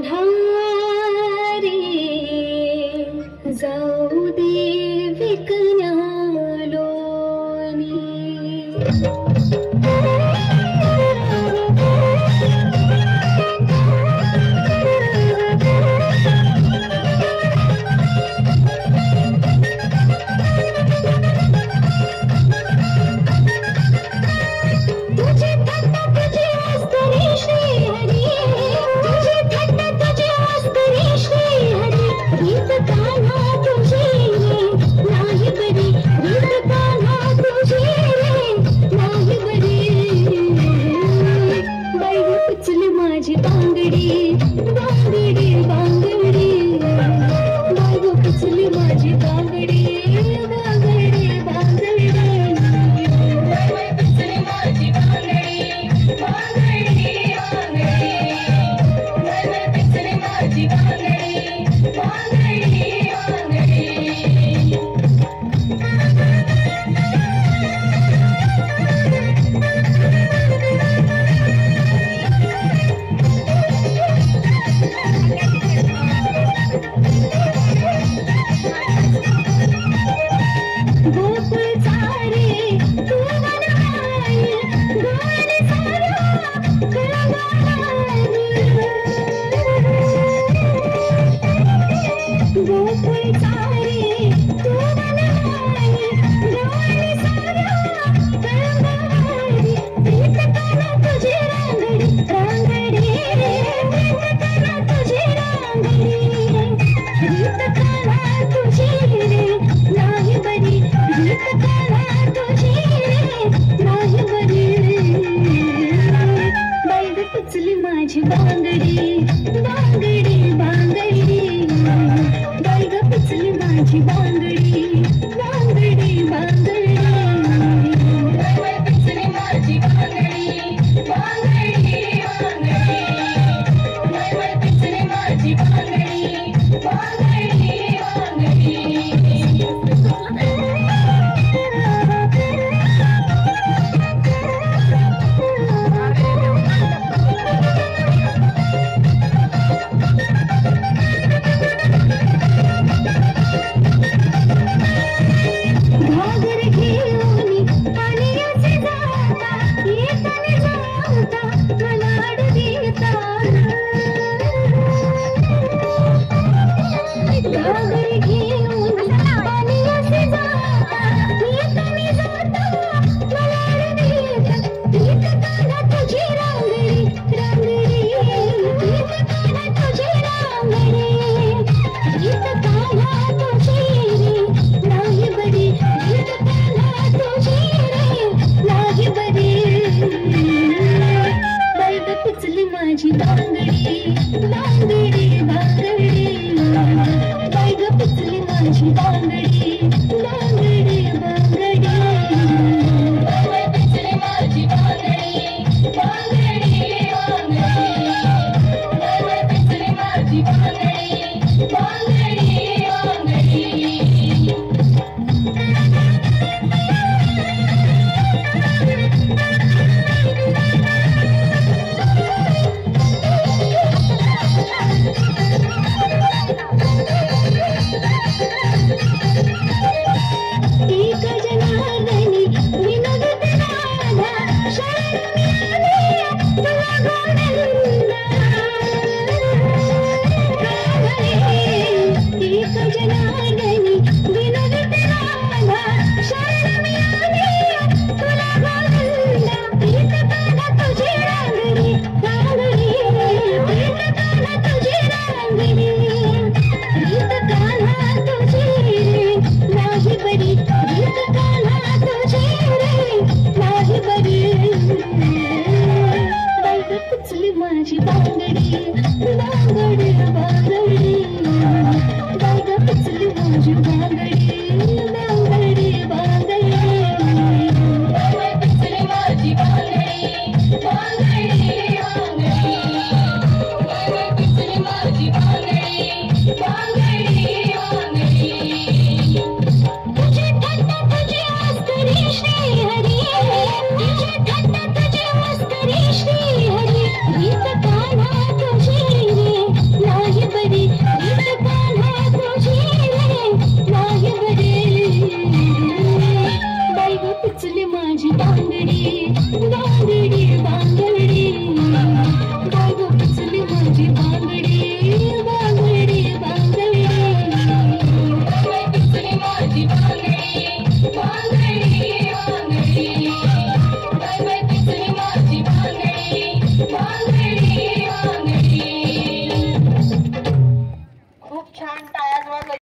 उधारी जाऊ दे विकण्यालोनी. माझी बांगडी बांगडी बांगडी बागो पिचली माझी बांगडी बांगडी बांगडी पिचली माझी बांगडी बांगडी बांगडी पिचली माझी बांगडी बांगडी माझी बांगडी बांगडी बांगडी बाई ग पिचली माझी बांगडी बांगडी बांगडी बाई पिचली माझी बांगडी बांगडी बांगडी बाई पिचली माझी बांगडी बांगडी बांगडी. माझी बांगडी बांगडी बांगडी बाई ग पिचली माझी बांगडी बांगडी बांगडी बाई पिचली माझी बांगडी बांगडी बांगडी बाई पिचली टाळ्या वाजवायच्या.